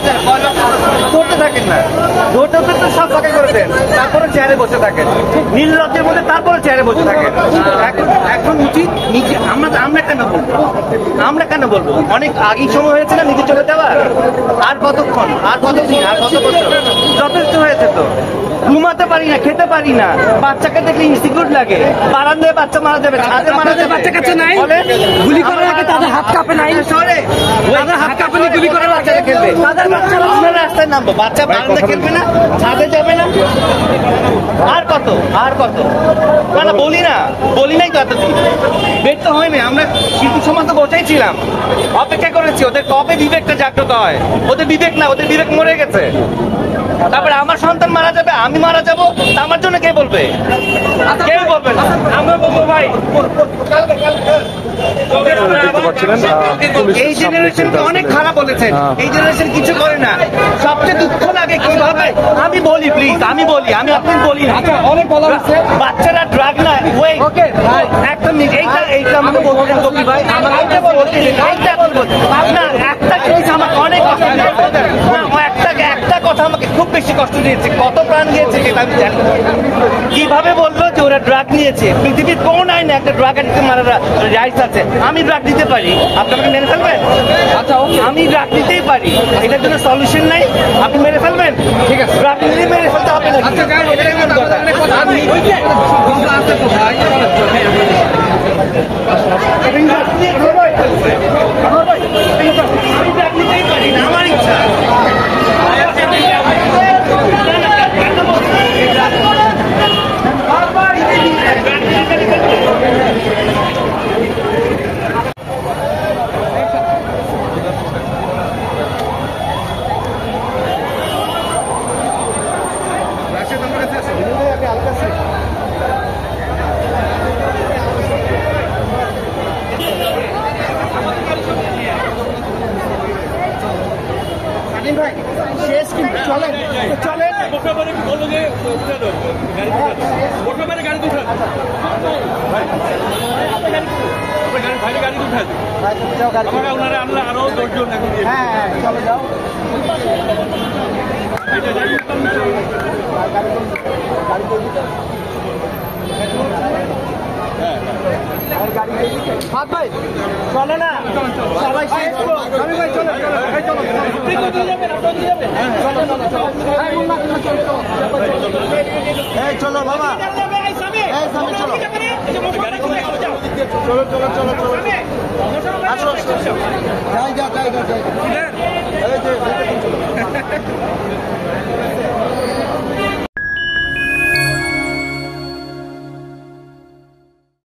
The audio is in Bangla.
করেছেন, করতে থাকেন না, ধরতে ধরতে তো সব ফাঁকা করে দেন, তারপরে চেয়ারে বসে থাকেন, নির্লজ্জের মধ্যে তারপরে চেয়ারে বসে থাকেন। এখন উচিত নিজে আমরা কেন বলবো অনেক আগেই সময় হয়েছে না নিজে চলে যাওয়ার। আর কতক্ষণ, আর কতদিন, আর কত বছর? যথেষ্ট হয়েছে তো। ঘুমাতে পারি না, খেতে পারি না, বাচ্চাকে দেখলে ইনসিকিউর লাগে। বারান্দায় বাচ্চা মারা যাবে, ছাদে মারা যাবে। বাচ্চা কাছে নাই, গুলি করার আগে তাদের হাত কাঁপে নাই, শহরে তাদের হাত কাঁপে না, গুলি করে বাচ্চারা খেলবে। তাদের বাচ্চারা আমরা রাস্তায় নামবো, বাচ্চা বারান্দায় খেলবে না, ছাদে যাবে না। আর কত, আর কত? না বলি নাই তো এতদিন, বের তো হয়নি। আমরা শিশু সমাজ তো বসেই ছিলাম, অপেক্ষা করেছি ওদের কবে বিবেকটা জাগ্রত হয়। ওদের বিবেক না, ওদের বিবেক মরে গেছে। তারপরে আমার সন্তান মারা যাবে, আমি মারা যাবো, আমার জন্য কে বলবে? কেউ বলবে না, আমরা বলবো ভাই। এই জেনারেশনকে অনেক খারাপ বলেছেন, এই জেনারেশন কিছু করে না। সবচেয়ে দুঃখ লাগে কিভাবে, আমি বলি প্লিজ, আমি আপনি বলি না, অনেক বলা হচ্ছে বাচ্চারা ড্রাগ না। একটা এইটা আমাকে বলছেন কবি ভাই, আমাকে আপনার একটা জিনিস আমাকে অনেক কষ্ট দিয়েছে, একটা কথা আমাকে খুব বেশি কষ্ট দিয়েছে, কত প্রাণ দিয়েছে সেটা আমি জানি। কিভাবে বললো যে ওরা ড্রাগ নিয়েছে? পৃথিবীর কোন আইনে একটা ড্রাগ অ্যাডিক্টকে মারার রাইটস আছে? আমি ড্রাগ দিতে পারি, আপনি আমাকে মেরে ফেলবেন? আচ্ছা, আমি ড্রাগ দিতেই পারি, এটার জন্য সলিউশন নাই, আপনি মেরে ফেলবেন? ঠিক আছে, ড্রাগ নিলে মেরে ফেলতে হবে না। আমার ইচ্ছা শেষ, কিন্তু চলেন আরো 10 জন এখন। হ্যাঁ, চলে যাও। হাত ভাই চলে না, সবাই শেষ। ভাই চলো, চলো বাবা, চলো যাই